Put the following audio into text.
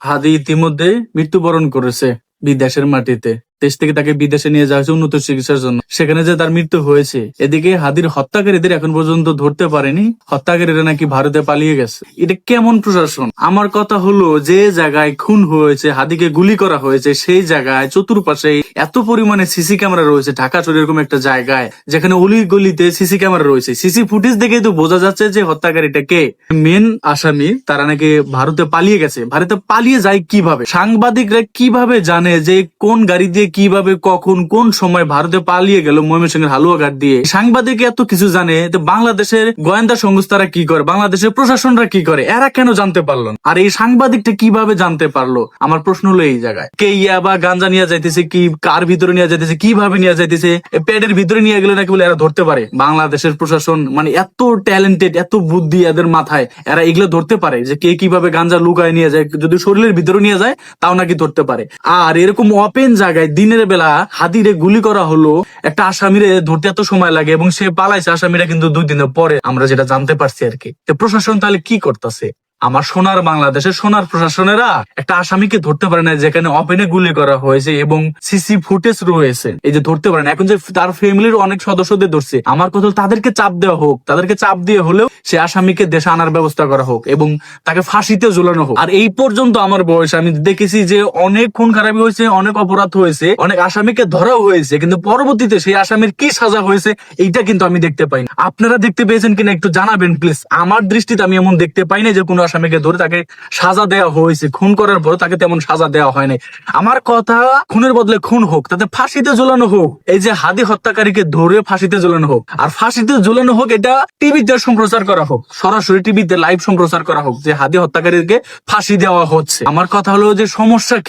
হাদি ইতিমধ্যে মৃত্যুবরণ করেছে বিদেশের মাটিতে। দেশ থেকে তাকে বিদেশে নিয়ে যাওয়া হয়েছে উন্নত চিকিৎসার জন্য, সেখানে যে তার মৃত্যু হয়েছে। এদিকে হাদির হত্যাকারীদের এখন পর্যন্ত ধরতে পারেনি, হত্যাকারীরা নাকি ভারতে পালিয়ে গেছে। এটা কেমন প্রশাসন? আমার কথা হলো, যে জায়গায় খুন হয়েছে, হাদিকে গুলি করা হয়েছে, সেই জায়গায় চতুর্পাশে এত পরিমাণে সিসি ক্যামেরা রয়েছে। ঢাকা শহরে এরকম একটা জায়গায় যেখানে অলি গলিতে সিসি ক্যামেরা রয়েছে, সিসি ফুটেজ দেখে তো বোঝা যাচ্ছে যে হত্যাকারীটা কে। মেন আসামি তারা নাকি ভারতে পালিয়ে গেছে। ভারতে পালিয়ে যায় কিভাবে? সাংবাদিকরা কিভাবে জানে যে কোন গাড়ি দিয়ে কিভাবে কখন কোন সময় ভারতে পালিয়ে গেল ময়মনসিংহের হালুয়াঘাট দিয়ে? সাংবাদিক এত কিছু জানে, তো বাংলাদেশের গোয়েন্দা সংস্থারা কি করে, বাংলাদেশের প্রশাসনরা কি করে, এরা কেন জানতে পারলো না? আর এই সাংবাদিকটা কিভাবে জানতে পারলো? আমার প্রশ্ন হলো এই জায়গায়, কে ইয়াবা গাঞ্জা নিয়ে যাইতেছে, কি কার ভিতরে নিয়ে যাইতেছে, কিভাবে নিয়ে যাইতেছে, প্যাডের ভিতরে নিয়ে গেলে নাকি বলে এরা ধরতে পারে? বাংলাদেশের প্রশাসন মানে এত ট্যালেন্টেড, এত বুদ্ধি এদের মাথায়, এরা এগুলো ধরতে পারে যে কে কিভাবে গাঞ্জা লুকায় নিয়ে যায়, যদি শরীরের ভিতরে নিয়ে যায় তাও নাকি ধরতে পারে। আর এরকম ওপেন জায়গায় দিনের বেলা হাদিরে গুলি করা হলো, একটা আসামিরে ধরতে এত সময় লাগে এবং সে পালাইছে। আসামিরা কিন্তু 2 দিনের পরে আমরা যেটা জানতে পারছি আর কি। তো প্রশাসন তাহলে কি করতেছে? আমার সোনার বাংলাদেশের সোনার প্রশাসনেরা একটা আসামিকে ধরতে পারে না, যেখানে ওপেনে গুলি করা হয়েছে এবং সিসি ফুটেজ রয়েছে, এই যে ধরতে পারে না। এখন যে তার ফ্যামিলির অনেক সদস্যদের ধরছে, আমার কথা তাদেরকে চাপ দেওয়া হোক, তাদেরকে চাপ দিয়ে হলেও সে আসামিকে দেশে আনার ব্যবস্থা করা হোক এবং তাকে ফাঁসিতে ঝুলানো হোক। আর এই পর্যন্ত আমার বয়স আমি দেখেছি যে অনেক খুন খারাপি হয়েছে, অনেক অপরাধ হয়েছে, অনেক আসামিকে ধরাও হয়েছে, কিন্তু পরবর্তীতে সেই আসামির কি সাজা হয়েছে এইটা কিন্তু আমি দেখতে পাইনি। আপনারা দেখতে পেয়েছেন কিনা একটু জানাবেন প্লিজ। আমার দৃষ্টিতে আমি এমন দেখতে পাই না যে কোনো আসামিকে ধরে তাকে সাজা দেওয়া হয়েছে। খুন করার পর তাকে তেমন সাজা দেওয়া হয় নাই। আমার কথা, খুনের বদলে খুন হোক, তাতে ফাঁসিতে ঝুলানো হোক। এই যে হাদি হত্যাকারীকে ধরে ফাঁসিতে ঝুলানো হোক, আর ফাঁসিতে ঝুলানো হোক এটা টিভিতে সম্প্রচার করা হোক, সরাসরি টিভিতে লাইভ সম্প্রচার করা হোক যে হাদি হত্যাকারীকে ফাঁসি দেওয়া হচ্ছে। আমার কথা হলো যে সমস্যা কি?